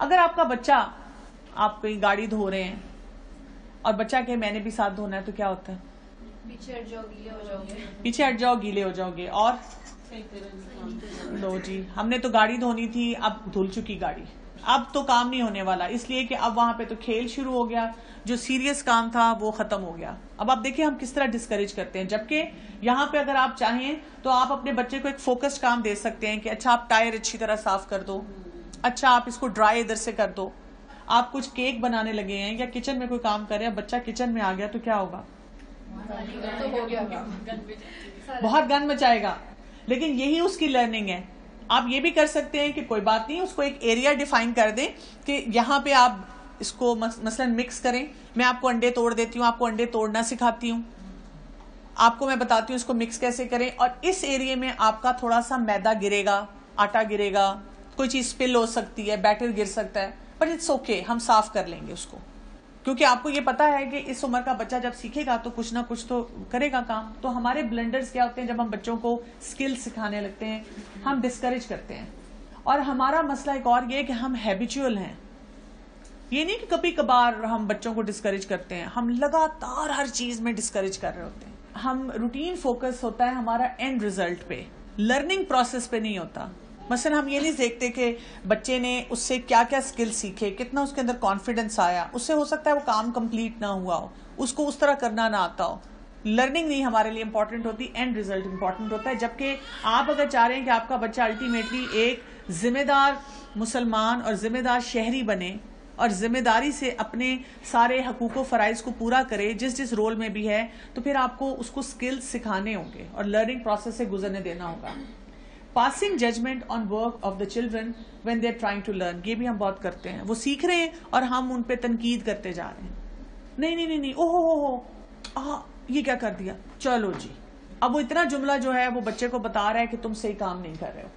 اگر آپ کا بچہ، آپ کوئی گاڑی دھو رہے ہیں اور بچہ کہ میں نے بھی ساتھ دھونا ہے تو کیا ہوتا ہے؟ پیچھے ہٹ جاؤ گیلے ہو جاؤ گے. پیچھے ہٹ جاؤ گیلے ہو جاؤ گے. اور لو جی، ہم نے تو گاڑی دھونی تھی، اب دھل چکی گاڑی، اب تو کام نہیں ہونے والا، اس لیے کہ اب وہاں پہ تو کھیل شروع ہو گیا، جو سیریس کام تھا وہ ختم ہو گیا. اب آپ دیکھیں ہم کس طرح ڈسکریج کرتے ہیں، جبکہ یہاں پہ اگر آپ چاہیں تو آپ اپنے بچے کو ایک فوکسڈ کام دے سکتے ہیں کہ اچھا آپ ٹائر اچھی طرح صاف کر دو، اچھا آپ اس کو ڈرائی ادھر سے کر دو. آپ کچھ کیک بنانے لگے ہیں یا کچن میں کوئی کام کر رہے ہیں، بچہ کچن میں آ گیا تو کیا ہوگا؟ بہت گند مچائے گا. لیکن یہی اس کی لرننگ ہے. آپ یہ بھی کر سکتے ہیں کہ کوئی بات نہیں، اس کو ایک ایریا ڈیفائن کر دیں کہ یہاں پہ آپ اس کو مثلا مکس کریں. میں آپ کو انڈے توڑ دیتی ہوں، آپ کو انڈے توڑنا سکھاتی ہوں، آپ کو میں بتاتی ہوں اس کو مکس کیسے کریں، اور اس ایریا میں آپ کا تھوڑا سا میدا گرے گا، آٹا گرے گا، کوئی چیز سپل ہو سکتی ہے، بیٹر گر سکتا ہے، بٹ اٹس اوکے، ہم صاف کر لیں گے اس کو. کیونکہ آپ کو یہ پتا ہے کہ اس عمر کا بچہ جب سیکھے گا تو کچھ نہ کچھ تو کرے گا کام. تو ہمارے بلنڈرز کیا ہوتے ہیں جب ہم بچوں کو اسکل سکھانے لگتے ہیں، ہم ڈسکریج کرتے ہیں. اور ہمارا مسئلہ ایک اور یہ ہے کہ ہم ہیبیچول ہیں. یہ نہیں کہ کبھی کبھار ہم بچوں کو ڈسکریج کرتے ہیں، ہم لگاتار ہر چیز میں ڈسکریج کر رہے ہوتے ہیں. ہم روٹین فوکس ہوتا ہے ہمارا اینڈ ریزلٹ پہ، لرننگ پروسیس پہ نہیں ہوتا. مثلا ہم یہ نہیں دیکھتے کہ بچے نے اس سے کیا کیا سکل سیکھے، کتنا اس کے اندر کانفیڈنس آیا. اس سے ہو سکتا ہے وہ کام کمپلیٹ نہ ہوا ہو، اس کو اس طرح کرنا نہ آتا ہو. لرننگ نہیں ہمارے لیے امپورٹنٹ ہوتی، اینڈ ریزلٹ امپورٹنٹ ہوتا ہے. جبکہ آپ اگر چاہ رہے ہیں کہ آپ کا بچہ الٹیمیٹلی ایک ذمہ دار مسلمان اور ذمہ دار شہری بنے اور ذمہ داری سے اپنے سارے حقوق و فرائض کو پورا کرے جس جس رول میں بھی ہے، تو پھر آپ کو اس کو سکلز سکھانے ہوں گے اور لرننگ پروسیس سے گزرنے دینا ہوگا. Passing judgment on work of the children when they are trying to learn, یہ بھی ہم بہت کرتے ہیں. وہ سیکھ رہے ہیں اور ہم ان پہ تنقید کرتے جا رہے ہیں. نہیں نہیں نہیں نہیں، اوہ یہ کیا کر دیا، چلو جی. اب وہ اتنا جملہ جو ہے وہ بچے کو بتا رہا ہے کہ تم صحیح کام نہیں کر رہے ہو.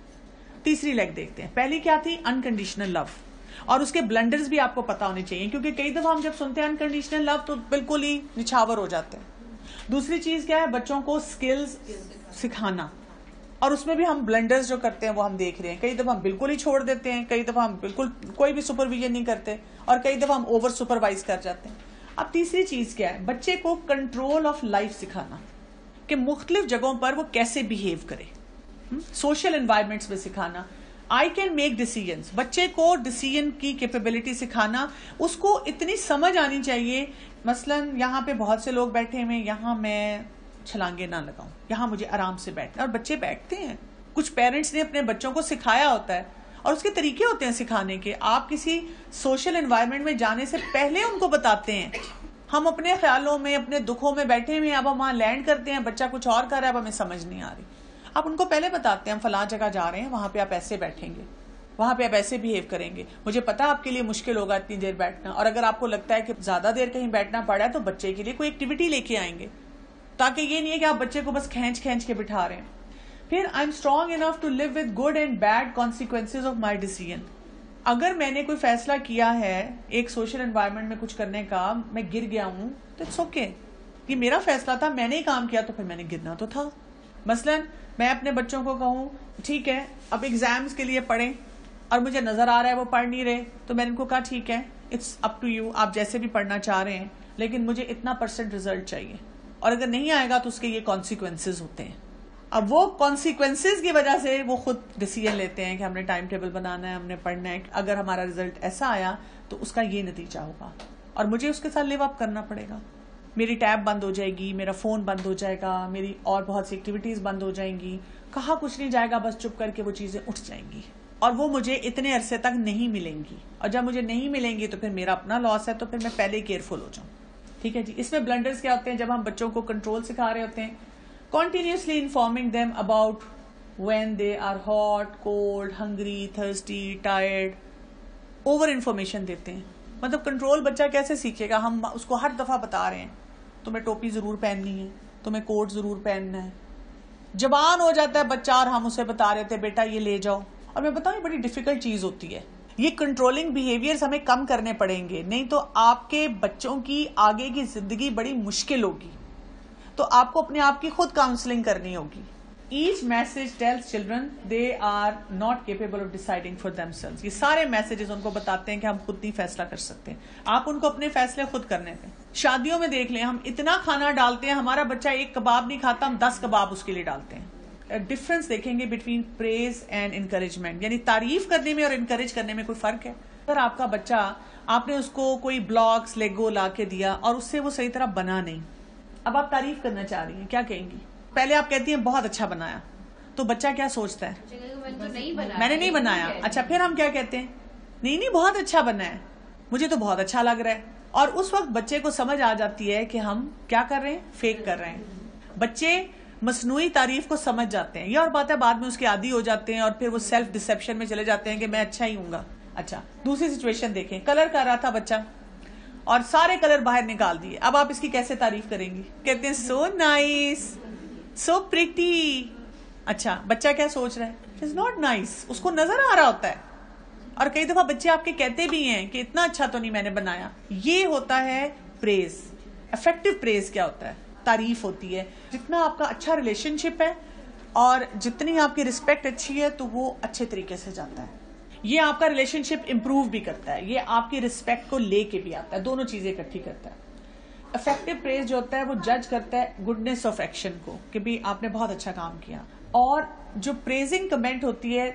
تیسری لیگ دیکھتے ہیں. پہلی کیا تھی؟ انکنڈیشنل لو. اور اس کے بلنڈرز بھی آپ کو پتا ہونے چاہیے، کیونکہ کئی دفعہ ہم جب سنتے ہیں انکنڈیشنل لو تو بالکل ہی نچھاور ہو جاتے ہیں. دوسری چیز کیا ہے؟ بچوں کو سکلز سکھانا. اور اس میں بھی ہم بلنڈرز جو کرتے ہیں وہ ہم دیکھ رہے ہیں. کئی دفعہ ہم بالکل ہی چھوڑ دیتے ہیں، کئی دفعہ ہم بالکل کوئی بھی سپرویژن نہیں کرتے، اور کئی دفعہ ہم اوور سپروائز کر جاتے ہیں. اب تیسری چیز کیا ہے؟ بچے کو کنٹرول آف لائف سکھانا، کہ مختلف جگہوں پر وہ کیسے بیہیو کرے. سوشل انوائرمنٹس میں سکھانا. آئی کین میک ڈیسیژنز، بچے کو ڈیسیژن کی کیپیبلٹی سکھانا. اس کو اتنی سمجھ آنی چاہیے، مثلا یہاں پہ بہت سے لوگ بیٹھے ہوئے، یہاں میں چھلانگے نہ لگاؤں، یہاں مجھے آرام سے بیٹھنا. اور بچے بیٹھتے ہیں. کچھ پیرنٹس نے اپنے بچوں کو سکھایا ہوتا ہے، اور اس کے طریقے ہوتے ہیں سکھانے کے. آپ کسی سوشل انوائرمنٹ میں جانے سے پہلے ان کو بتاتے ہیں. ہم اپنے خیالوں میں، اپنے دکھوں میں بیٹھے ہوئے ہیں، اب ہم وہاں لینڈ کرتے ہیں، بچہ کچھ اور کر رہا ہے، اب ہمیں سمجھ نہیں آ رہی. آپ ان کو پہلے بتاتے ہیں ہم فلاں جگہ جا رہے ہیں، وہاں پہ آپ ایسے بیٹھیں گے، وہاں پہ آپ ایسے بیہیو کریں گے. مجھے پتا آپ کے لیے مشکل ہوگا اتنی دیر بیٹھنا، اور اگر آپ کو لگتا ہے کہ زیادہ دیر کہیں بیٹھنا پڑا ہے تو بچے کے لیے کوئی ایکٹیویٹی لے کے آئیں گے، تاکہ یہ نہیں ہے کہ آپ بچے کو بس کھینچ کے بٹھا رہے ہیں. پھر I am strong enough to live with good and bad consequences of my decision. اگر میں نے کوئی فیصلہ کیا ہے ایک سوشل انوائرمنٹ میں کچھ کرنے کا، میں گر گیا ہوں تو اٹس اوکے، یہ میرا فیصلہ تھا، میں نے ہی کام کیا، تو پھر میں نے گرنا تو تھا. مثلا میں اپنے بچوں کو کہوں ٹھیک ہے اب ایگزامز کے لیے پڑھیں، اور مجھے نظر آ رہا ہے وہ پڑھ نہیں رہے، تو میں نے ان کو کہا ٹھیک ہے اٹس اپ ٹو یو، آپ جیسے بھی پڑھنا چاہ رہے ہیں، لیکن مجھے اتنا % ریزلٹ چاہیے، اور اگر نہیں آئے گا تو اس کے یہ کانسیکوینسز ہوتے ہیں. اب وہ کانسیکوینسز کی وجہ سے وہ خود ڈیسیژن لیتے ہیں کہ ہم نے ٹائم ٹیبل بنانا ہے، ہم نے پڑھنا ہے، اگر ہمارا ریزلٹ ایسا آیا تو اس کا یہ نتیجہ ہوگا، اور مجھے اس کے ساتھ لیو اپ کرنا پڑے گا. میری ٹیب بند ہو جائے گی، میرا فون بند ہو جائے گا، میری اور بہت سی ایکٹیویٹیز بند ہو جائیں گی، کہا کچھ نہیں جائے گا، بس چپ کر کے وہ چیزیں اٹھ جائیں گی، اور وہ مجھے اتنے عرصے تک نہیں ملیں گی. اور جب مجھے نہیں ملیں گی تو پھر میرا اپنا لاس ہے، تو پھر میں پہلے ہی کیئرفل ہو جاؤں. ٹھیک ہے جی. اس میں بلنڈرز کیا ہوتے ہیں جب ہم بچوں کو کنٹرول سکھا رہے ہوتے ہیں؟ Continuously informing them about when they are hot, cold, hungry, thirsty, tired. Over information دیتے ہیں. مطلب کنٹرول بچہ کیسے سیکھے گا؟ ہم اس کو ہر دفعہ بتا رہے ہیں تمہیں ٹوپی ضرور پہننی ہے، تمہیں کوٹ ضرور پہننا ہے. جوان ہو جاتا ہے بچہ اور ہم اسے بتا رہے تھے بیٹا یہ لے جاؤ. اور میں بتاؤں یہ بڑی ڈیفیکلٹ چیز ہوتی ہے. یہ کنٹرولنگ بیہیویئرز ہمیں کم کرنے پڑیں گے، نہیں تو آپ کے بچوں کی آگے کی زندگی بڑی مشکل ہوگی. تو آپ کو اپنے آپ کی خود کاؤنسلنگ کرنی ہوگی. Each message tells children they are not capable of deciding for themselves. یہ سارے میسیجز ان کو بتاتے ہیں کہ ہم خود نہیں فیصلہ کر سکتے. آپ ان کو اپنے فیصلے خود کرنے دیں. شادیوں میں دیکھ لیں, ہم اتنا کھانا ڈالتے ہیں, ہمارا بچہ ایک کباب نہیں کھاتا, ہم 10 کباب اس کے لیے ڈالتے ہیں. ڈفرنس دیکھیں گے بٹوین پریز اینڈ انکریجمنٹ, یعنی تعریف کرنے میں اور انکریج کرنے میں کوئی فرق ہے. اگر آپ کا بچہ, آپ نے اس کو کوئی بلاکس لیگو لا کے دیا اور اس سے وہ صحیح طرح بنا نہیں, اب آپ تعریف کرنا چاہ رہی ہیں, کیا کہیں گی؟ پہلے آپ کہتی ہیں بہت اچھا بنایا, تو بچہ کیا سوچتا ہے؟ میں نے نہیں بنایا. اچھا, پھر ہم کیا کہتے ہیں؟ نہیں بہت اچھا بنا ہے, مجھے تو بہت اچھا لگ رہا ہے. اور اس وقت بچے کو سمجھ آ جاتی ہے کہ ہم کیا کر رہے ہیں, فیک کر رہے ہیں. بچے مصنوعی تعریف کو سمجھ جاتے ہیں. یہ اور بات ہے, بعد میں اس کے عادی ہو جاتے ہیں اور پھر وہ سیلف ڈسپشن میں چلے جاتے ہیں کہ میں اچھا ہی ہوں گا. اچھا, دوسری سچویشن دیکھیں, کلر کر رہا تھا بچہ اور سارے کلر باہر نکال دیے. اب آپ اس کی کیسے تعریف کریں گی؟ کہتے ہیں سو نائس, سو پریٹی. اچھا, بچہ کیا سوچ رہا ہے؟ It's not nice. اس کو نظر آ رہا ہوتا ہے. اور کئی دفعہ بچے آپ کے کہتے بھی ہیں کہ اتنا اچھا تو نہیں میں نے بنایا. یہ ہوتا ہے پریز. افیکٹو پریز کیا ہوتا ہے؟ تعریف ہوتی ہے. جتنا آپ کا اچھا ریلیشن شپ ہے اور جتنی آپ کی رسپیکٹ اچھی ہے تو وہ اچھے طریقے سے جاتا ہے. یہ آپ کا ریلیشن شپ امپروو بھی کرتا ہے, یہ آپ کی رسپیکٹ کو لے کے بھی آتا ہے, دونوں چیزیں اکٹھی کرتا ہے. افیکٹو پریز جو ہوتا ہے وہ جج کرتا ہے گڈنس آف ایکشن کو, کہ بھی آپ نے بہت اچھا کام کیا. اور جو پریزنگ کمنٹ ہوتی ہے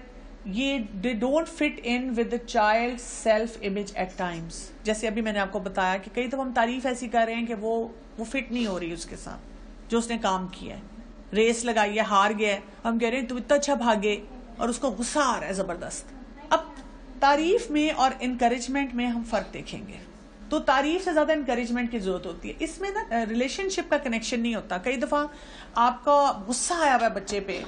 یہ they don't fit in with the child self image at times. جیسے ابھی میں نے آپ کو بتایا کہ کئی دفعہ ہم تعریف ایسی کر رہے ہیں کہ وہ فٹ نہیں ہو رہی اس کے ساتھ جو اس نے کام کیا ہے. ریس لگائی ہے, ہار گیا ہے, ہم کہہ رہے ہیں تم اتنا اچھا بھاگے, اور اس کو غصہ آ رہا ہے زبردست. اب تعریف میں اور انکریجمنٹ میں ہم فرق دیکھیں گے. تو تعریف سے زیادہ انکریجمنٹ کی ضرورت ہوتی ہے. اس میں نا ریلیشن شپ کا کنیکشن نہیں ہوتا. کئی دفعہ آپ کا غصہ آیا ہوا ہے بچے پہ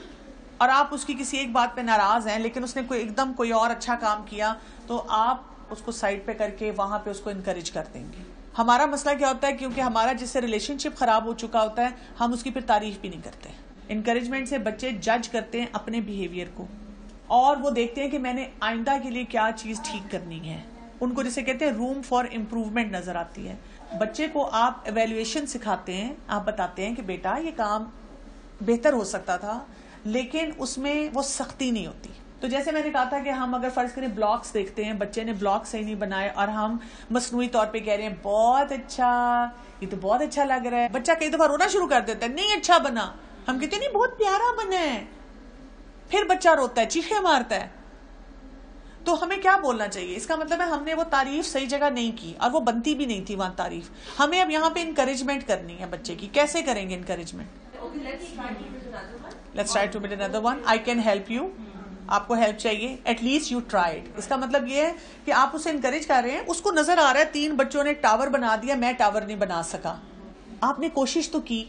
اور آپ اس کی کسی ایک بات پہ ناراض ہیں, لیکن اس نے ایک دم کوئی اور اچھا کام کیا, تو آپ اس کو سائڈ پہ کر کے وہاں پہ اس کو انکریج کر دیں گے. ہمارا مسئلہ کیا ہوتا ہے, کیونکہ ہمارا جس سے ریلیشن شپ خراب ہو چکا ہوتا ہے, ہم اس کی پھر تعریف بھی نہیں کرتے. انکریجمنٹ سے بچے جج کرتے ہیں اپنے بیہیویئر کو, اور وہ دیکھتے ہیں کہ میں نے آئندہ کے لیے کیا چیز ٹھیک کرنی ہے. ان کو جسے کہتے ہیں روم فار امپروومنٹ نظر آتی ہے. بچے کو آپ ایویلویشن سکھاتے ہیں, آپ بتاتے ہیں کہ بیٹا یہ کام بہتر ہو سکتا تھا, لیکن اس میں وہ سختی نہیں ہوتی. تو جیسے میں نے کہا تھا کہ ہم اگر فرض کریں بلاکس دیکھتے ہیں, بچے نے بلاک صحیح نہیں بنائے اور ہم مصنوعی طور پہ کہہ رہے ہیں بہت اچھا, یہ تو بہت اچھا لگ رہا ہے. بچہ کئی دفعہ رونا شروع کر دیتا ہے, نہیں اچھا بنا. ہم کہتے ہیں نہیں بہت پیارا بنا ہے, پھر بچہ روتا ہے, چیخے مارتا ہے. تو ہمیں کیا بولنا چاہیے؟ اس کا مطلب ہے ہم نے وہ تعریف صحیح جگہ نہیں کی, اور وہ بنتی بھی نہیں تھی وہاں تعریف. ہمیں اب یہاں پہ انکریجمنٹ کرنی ہے بچے کی. کیسے کریں گے encouragement? Let's try to build another one. I can help you. آپ کو ہیلپ چاہیے, ایٹ لیسٹ یو ٹرائیڈ. اس کا مطلب یہ ہے کہ آپ اسے انکریج کر رہے ہیں. اس کو نظر آ رہا ہے 3 بچوں نے ٹاور بنا دیا, میں ٹاور نہیں بنا سکا. آپ نے کوشش تو کی,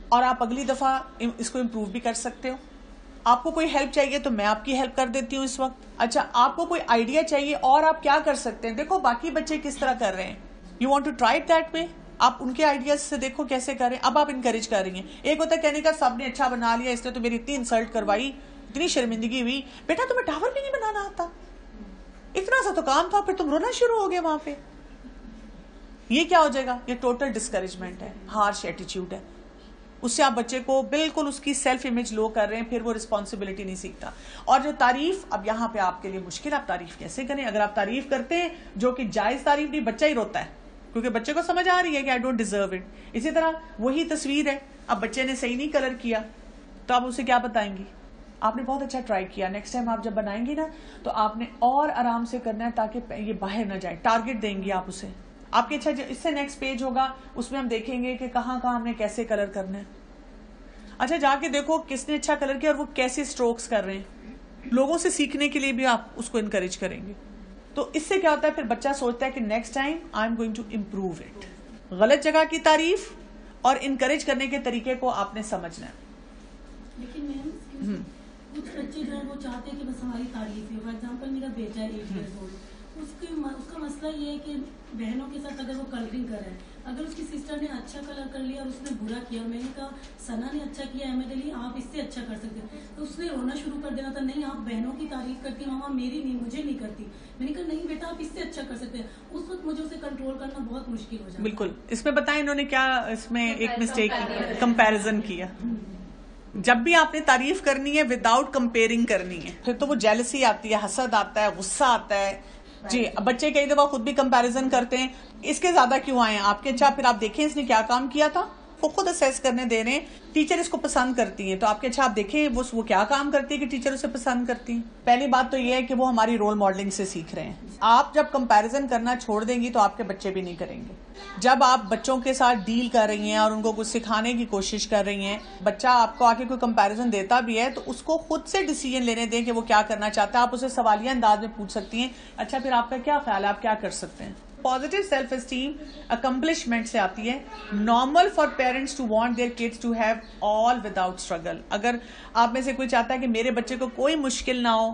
اور آپ اگلی دفعہ اس کو امپروو بھی کر سکتے ہو. آپ کو کوئی ہیلپ چاہیے تو میں آپ کی ہیلپ کر دیتی ہوں اس وقت. اچھا, آپ کو کوئی آئیڈیا چاہیے اور آپ کیا کر سکتے ہیں, دیکھو باقی بچے کس طرح کر رہے ہیں. You want to try that way. آپ ان کے آئیڈیاز سے دیکھو کیسے کر رہے ہیں. اب آپ انکریج کر رہی ہیں. ایک ہوتا ہے کہنے کا سب نے اچھا بنا لیا, اس نے تو میری اتنی انسلٹ کروائی, اتنی شرمندگی ہوئی. بیٹا تمہیں ٹاور بھی نہیں بنانا آتا, اتنا سا تو کام تھا, پھر تم رونا شروع ہو گئے وہاں پہ. یہ کیا ہو جائے گا؟ یہ ٹوٹل ڈسکریجمنٹ ہے, ہارش ایٹیچیوڈ ہے. اس سے آپ بچے کو بالکل اس کی سیلف امیج لو کر رہے ہیں, پھر وہ رسپانسبلٹی نہیں سیکھتا. اور جو تعریف, اب یہاں پہ آپ کے لیے مشکل, آپ تعریف کیسے کریں؟ اگر آپ تعریف کرتے ہیں جو کہ جائز تعریف نہیں, بچہ ہی روتا ہے, کیونکہ بچے کو سمجھ آ رہی ہے کہ آئی ڈونٹ ڈیزرو اٹ. اسی طرح وہی تصویر ہے, اب بچے نے صحیح نہیں کلر کیا, تو آپ اسے کیا بتائیں گی؟ آپ نے بہت اچھا ٹرائی کیا, نیکسٹ ٹائم آپ جب بنائیں گی نا تو آپ نے اور آرام سے کرنا ہے تاکہ یہ باہر نہ جائے. ٹارگٹ دیں گی آپ اسے. آپ کے اچھا اس سے نیکسٹ پیج ہوگا, اس میں ہم دیکھیں گے کہ کہاں کہاں ہم نے کیسے کلر کرنا ہے. اچھا, جا کے دیکھو کس نے اچھا کلر کیا اور وہ کیسے اسٹروکس کر رہے ہیں. لوگوں سے سیکھنے کے لیے بھی آپ اس کو انکریج کریں گے. تو اس سے کیا ہوتا ہے, پھر بچہ سوچتا ہے کہ next time I am going to improve it. غلط جگہ کی تعریف اور انکریج کرنے کے طریقے کو آپ نے سمجھنا ہے. لیکن کچھ بچے جو ہے وہ چاہتے ہیں کہ بس ہماری تعریف ہے. فار ایگزامپل میرا بیٹا ہے 8 ایئرز اولڈ, اس کا مسئلہ یہ ہے کہ بہنوں کے ساتھ اگر وہ کلرنگ کر رہا ہے, اگر اس کی سسٹر نے اچھا کلر کر لیا اور اس نے برا کیا, اور میں نے کہا ثنا نے اچھا کیا, احمد علی آپ اس سے اچھا کر سکتے ہیں, تو اس نے رونا شروع کر دینا تھا. نہیں آپ بہنوں کی تعریف کرتی ہیں, ماما میری نہیں, مجھے نہیں کرتی. میں نے کہا نہیں بیٹا آپ اس سے اچھا کر سکتے ہیں. اس وقت مجھے اسے کنٹرول کرنا بہت مشکل ہو جاتا. بالکل. اس میں بتائیں انہوں نے کیا اس میں ایک مسٹیک, کمپیریزن کیا. جب بھی آپ نے تعریف کرنی ہے وداؤٹ کمپیئرنگ کرنی ہے. پھر تو وہ جیلسی آتی ہے, حسد آتا ہے, غصہ آتا ہے. جی بچے کئی دفعہ خود بھی کمپیریزن کرتے ہیں, اس کے زیادہ کیوں آئے ہیں آپ کے, اچھا پھر آپ دیکھیں اس نے کیا کام کیا تھا, وہ خود اسیس کرنے دے رہے ہیں. ٹیچر اس کو پسند کرتی ہیں تو آپ کے اچھا آپ دیکھیں وہ کیا کام کرتی ہے کہ ٹیچر اسے پسند کرتی ہیں. پہلی بات تو یہ ہے کہ وہ ہماری رول ماڈلنگ سے سیکھ رہے ہیں. آپ جب کمپیریزن کرنا چھوڑ دیں گی تو آپ کے بچے بھی نہیں کریں گے. جب آپ بچوں کے ساتھ ڈیل کر رہی ہیں اور ان کو کچھ سکھانے کی کوشش کر رہی ہیں, بچہ آپ کو آ کے کوئی کمپیریزن دیتا بھی ہے تو اس کو خود سے ڈیسیژن لینے دیں کہ وہ کیا کرنا چاہتا ہے. آپ اسے سوالیہ انداز میں پوچھ سکتی ہیں, اچھا پھر آپ کا کیا خیال ہے, آپ کیا کر سکتے ہیں. پازیٹیو سیلف اسٹیم اکمپلشمنٹ سے آتی ہے. Normal for parents to want their kids to have all without struggle. اگر آپ میں سے کوئی چاہتا ہے کہ میرے بچے کو کوئی مشکل نہ ہو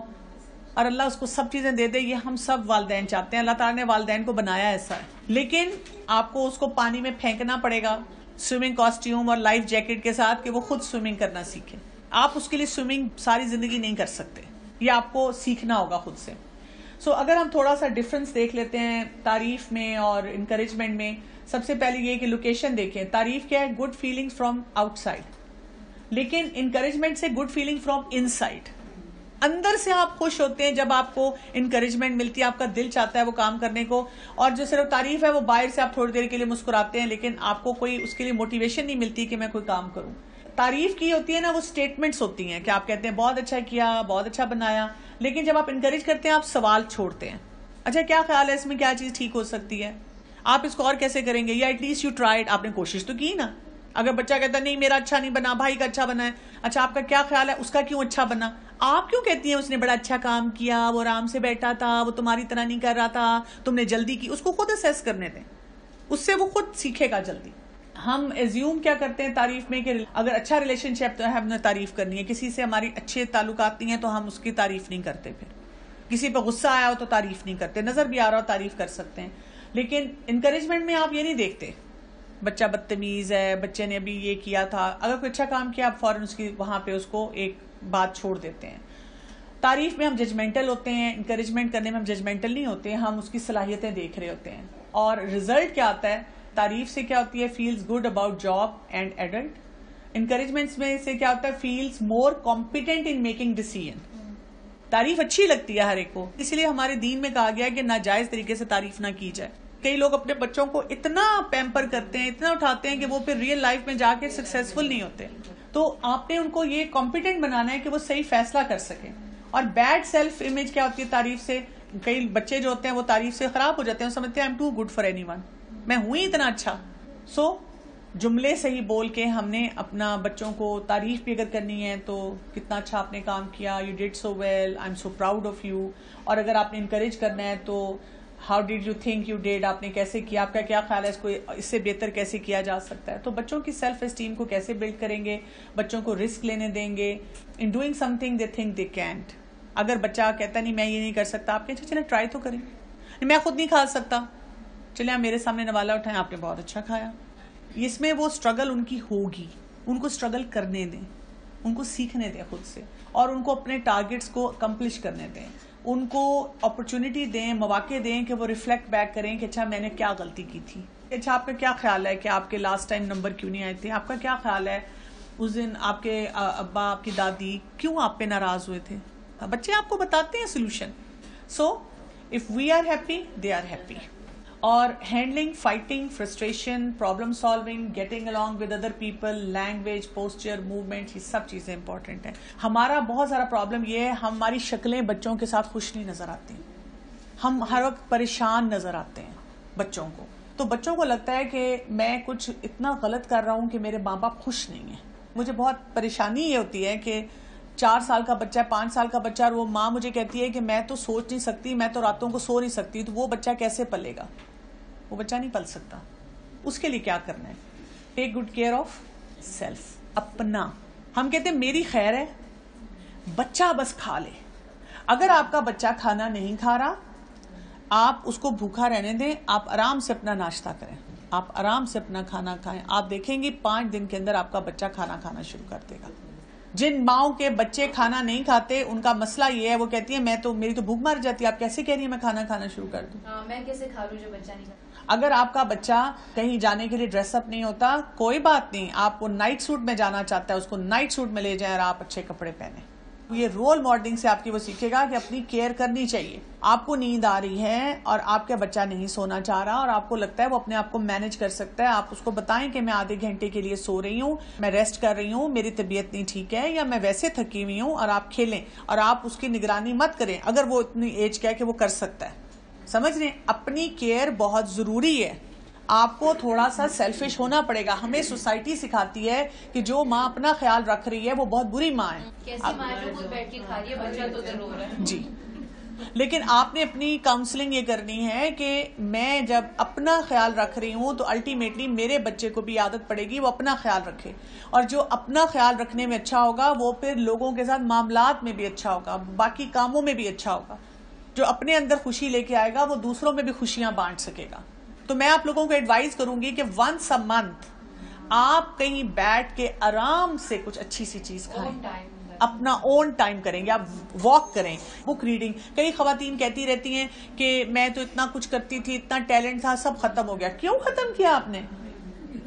اور اللہ اس کو سب چیزیں دے دے, یہ ہم سب والدین چاہتے ہیں. اللہ تعالیٰ نے والدین کو بنایا ایسا ہے, لیکن آپ کو اس کو پانی میں پھینکنا پڑے گا سوئمنگ کاسٹیوم اور لائف جیکٹ کے ساتھ کہ وہ خود سوئمنگ کرنا سیکھے. آپ اس کے لیے سوئمنگ ساری زندگی نہیں کر سکتے, یہ آپ کو سیکھنا ہوگا خود سے. سو اگر ہم تھوڑا سا ڈفرنس دیکھ لیتے ہیں تعریف میں اور انکریجمنٹ میں, سب سے پہلے یہ کہ لوکیشن دیکھیں. تعریف کیا ہے, good feeling from outside, لیکن انکریجمنٹ سے good feeling from inside. اندر سے آپ خوش ہوتے ہیں جب آپ کو انکریجمنٹ ملتی ہے, آپ کا دل چاہتا ہے وہ کام کرنے کو. اور جو صرف تعریف ہے وہ باہر سے آپ تھوڑی دیر کے لیے مسکراتے ہیں, لیکن آپ کو کوئی اس کے لیے موٹیویشن نہیں ملتی کہ میں کوئی کام کروں. تعریف کی ہوتی ہے نا, وہ اسٹیٹمنٹس ہوتی ہیں کہ آپ کہتے ہیں بہت اچھا کیا, بہت اچھا بنایا, لیکن جب آپ انکریج کرتے ہیں آپ سوال چھوڑتے ہیں. اچھا کیا خیال ہے اس میں کیا چیز ٹھیک ہو سکتی ہے, آپ اس کو اور کیسے کریں گے, یا ایٹ لیسٹ یو ٹرائیڈ, آپ نے کوشش تو کی نا. اگر بچہ کہتا ہے نہیں میرا اچھا نہیں بنا, بھائی کا اچھا بنا ہے, اچھا آپ کا کیا خیال ہے اس کا کیوں اچھا بنا. آپ کیوں کہتی ہیں اس نے بڑا اچھا کام کیا, وہ آرام سے بیٹھا تھا, وہ تمہاری طرح نہیں کر رہا تھا, تم نے جلدی کی. اس کو خود اسیس کرنے دیں, اس سے وہ خود سیکھے گا جلدی. ہم ایزیوم کیا کرتے ہیں تعریف میں کہ اگر اچھا ریلیشن شپ ہے ہم نے تعریف کرنی ہے, کسی سے ہماری اچھے تعلقات نہیں ہیں تو ہم اس کی تعریف نہیں کرتے. پھر کسی پہ غصہ آیا ہو تو تعریف نہیں کرتے, نظر بھی آ رہا ہو تعریف کر سکتے ہیں. لیکن انکریجمنٹ میں آپ یہ نہیں دیکھتے بچہ بدتمیز ہے, بچے نے ابھی یہ کیا تھا. اگر کوئی اچھا کام کیا آپ فوراً اس کی وہاں پہ اس کو ایک بات چھوڑ دیتے ہیں. تعریف میں ہم ججمنٹل ہوتے ہیں, انکریجمنٹ کرنے میں ہم ججمنٹل نہیں ہوتے, ہم اس کی صلاحیتیں دیکھ رہے ہوتے ہیں. اور ریزلٹ کیا آتا ہے تعریف سے, کیا ہوتی ہے feels good about job and adult. Encouragement میں سے کیا ہوتا ہے feels more competent in making decision. تعریف اچھی لگتی ہے ہر ایک کو, اس لیے ہمارے دین میں کہا گیا ہے کہ ناجائز طریقے سے تعریف نہ کی جائے. کئی لوگ اپنے بچوں کو اتنا پیمپر کرتے ہیں, اتنا اٹھاتے ہیں کہ وہ پھر ریئل لائف میں جا کے سکسیسفل نہیں ہوتے. تو آپ نے ان کو یہ کمپیٹنٹ بنانا ہے کہ وہ صحیح فیصلہ کر سکیں. اور بیڈ سیلف امیج کیا ہوتی ہے تعریف سے, کئی بچے جو ہوتے ہیں وہ تعریف سے خراب ہو جاتے ہیں, سمجھتے ہیں I am too good for anyone, میں ہوں ہی اتنا اچھا. سو جملے صحیح بول کے ہم نے اپنا بچوں کو تعریف بھی اگر کرنی ہے تو کتنا اچھا آپ نے کام کیا, you did so well, I am so proud of you. اور اگر آپ نے انکریج کرنا ہے تو how did you think you did, آپ نے کیسے کیا, آپ کا کیا خیال ہے اس کو اس سے بہتر کیسے کیا جا سکتا ہے. تو بچوں کی سیلف اسٹیم کو کیسے بلڈ کریں گے, بچوں کو رسک لینے دیں گے. In doing some thing they think they can't. اگر بچہ کہتا نہیں میں یہ نہیں کر سکتا, آپ کہیں چلیں ٹرائی تو کریں. میں خود نہیں کھا سکتا, چلیں آپ میرے سامنے نوالا اٹھائیں, آپ نے بہت اچھا کھایا. اس میں وہ اسٹرگل ان کی ہوگی, ان کو اسٹرگل کرنے دیں, ان کو سیکھنے دیں خود سے, اور ان کو اپنے ٹارگٹس کو اکمپلش کرنے دیں. ان کو اپرچونٹی دیں, مواقع دیں کہ وہ ریفلیکٹ بیک کریں کہ اچھا میں نے کیا غلطی کی تھی. اچھا آپ کا کیا خیال ہے کہ آپ کے لاسٹ ٹائم نمبر کیوں نہیں آئے تھے, آپ کا کیا خیال ہے اس دن آپ کے ابا آپ کی دادی کیوں آپ پہ ناراض ہوئے تھے. بچے آپ کو بتاتے ہیں solution. So if we are happy they are happy. اور handling, fighting, frustration, problem solving, getting along with other people, language, posture, movement, یہ سب چیزیں امپورٹنٹ ہیں. ہمارا بہت سارا پرابلم یہ ہے ہماری شکلیں بچوں کے ساتھ خوش نہیں نظر آتی, ہم ہر وقت پریشان نظر آتے ہیں بچوں کو. تو بچوں کو لگتا ہے کہ میں کچھ اتنا غلط کر رہا ہوں کہ میرے ماں باپ خوش نہیں ہیں. مجھے بہت پریشانی یہ ہوتی ہے کہ 4 سال کا بچہ, 5 سال کا بچہ, اور وہ ماں مجھے کہتی ہے کہ میں تو سوچ نہیں سکتی, میں تو راتوں کو سو نہیں سکتی. تو وہ بچہ کیسے پلے گا, وہ بچہ نہیں پل سکتا. اس کے لیے کیا کرنا ہے, take good care of self, اپنا. ہم کہتے ہیں میری خیر ہے, بچہ بس کھا لے. اگر آپ کا بچہ کھانا نہیں کھا رہا, آپ اس کو بھوکا رہنے دیں, آپ آرام سے اپنا ناشتہ کریں, آپ آرام سے اپنا کھانا کھائیں. آپ دیکھیں گے 5 دن کے اندر آپ کا بچہ کھانا کھانا شروع کر دے گا. جن ماؤں کے بچے کھانا نہیں کھاتے ان کا مسئلہ یہ ہے، وہ کہتی ہیں میری تو بھوک مر جاتی ہے، آپ کیسے کہہ رہی ہیں میں کھانا شروع کر دوں؟ میں کیسے کھا لوں جو بچہ نہیں کھاتا؟ اگر آپ کا بچہ کہیں جانے کے لیے ڈریس اپ نہیں ہوتا، کوئی بات نہیں، آپ کو نائٹ سوٹ میں جانا چاہتا ہے، اس کو نائٹ سوٹ میں لے جائیں اور آپ اچھے کپڑے پہنیں. یہ رول ماڈلنگ سے آپ کی وہ سیکھے گا کہ اپنی کیئر کرنی چاہیے. آپ کو نیند آ رہی ہے اور آپ کا بچہ نہیں سونا چاہ رہا اور آپ کو لگتا ہے وہ اپنے آپ کو مینج کر سکتا ہے، آپ اس کو بتائیں کہ میں آدھے گھنٹے کے لیے سو رہی ہوں، میں ریسٹ کر رہی ہوں، میری طبیعت نہیں ٹھیک ہے یا میں ویسے تھکی ہوئی ہوں، اور آپ کھیلیں اور آپ اس کی نگرانی مت کریں اگر وہ اتنی ایج کا ہے کہ وہ کر سکتا ہے. سمجھ رہے ہیں؟ اپنی کیئر بہت ضروری ہے. آپ کو تھوڑا سا سیلفش ہونا پڑے گا. ہمیں سوسائٹی سکھاتی ہے کہ جو ماں اپنا خیال رکھ رہی ہے وہ بہت بری ماں ہے. کیسی ماں جو خود بیٹھ کے کھا رہی ہے، بچہ تو ضرور ہے. جی، لیکن آپ نے اپنی کاؤنسلنگ یہ کرنی ہے کہ میں جب اپنا خیال رکھ رہی ہوں تو الٹیمیٹلی میرے بچے کو بھی عادت پڑے گی وہ اپنا خیال رکھے، اور جو اپنا خیال رکھنے میں اچھا ہوگا وہ پھر لوگوں کے ساتھ معاملات میں بھی اچھا ہوگا، باقی کاموں میں بھی اچھا ہوگا. جو اپنے اندر خوشی لے کے آئے گا وہ دوسروں میں بھی خوشیاں بانٹ سکے گا. تو میں آپ لوگوں کو ایڈوائز کروں گی کہ ونس اے منتھ آپ کہیں بیٹھ کے آرام سے کچھ اچھی سی چیز کھائیں، اپنا اون ٹائم کریں گے. آپ واک کریں، بک ریڈنگ. کئی خواتین کہتی رہتی ہیں کہ میں تو اتنا کچھ کرتی تھی، اتنا ٹیلنٹ تھا، سب ختم ہو گیا. کیوں ختم کیا آپ نے؟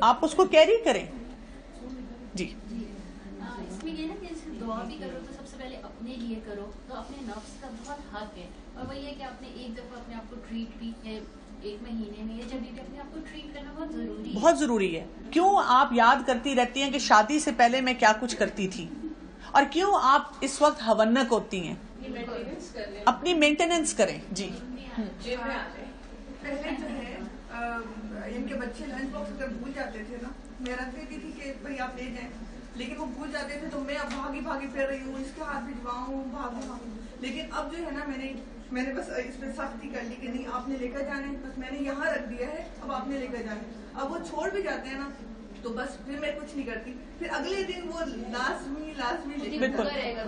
آپ اس کو کیری کریں. جی اس میں یہ نا کہ دعا بھی کرو تو سب سے پہلے اپنے لیے کرو، تو اپنے نفس کا بہت حق ہے. اور وہی ہے کہ آپ نے ایک دفعہ اپنے آپ کو ٹریٹ بھی، ایک مہینے میں جب بھی اپنے آپ کو ٹریٹ کرنا بہت ضروری ہے. بہت ضروری ہے. کیوں آپ یاد کرتی رہتی ہیں کہ شادی سے پہلے میں کیا کچھ کرتی تھی، اور کیوں آپ اس وقت ہونک ہوتی ہیں؟ اپنی مینٹیننس کریں. جی پہلے جو ہے ان کے بچے لنچ باکس اگر بھول جاتے تھے نا، میں رکھ دیتی تھی کہ بھائی آپ لے جائیں، لیکن وہ بھول جاتے تھے تو میں اب بھاگی پھر رہی ہوں، اس کے ہاتھ بھجواؤں بھاگوں. لیکن اب جو ہے نا میں نے بس اس پہ سختی کر لی کہ نہیں آپ نے لے کر جانا ہے، بس میں نے یہاں رکھ دیا ہے، اب آپ نے لے کر جانا ہے. اب وہ چھوڑ بھی جاتے ہیں نا تو بس پھر میں کچھ نہیں کرتی، پھر اگلے دن وہ لازمی بالکل. رہے گا.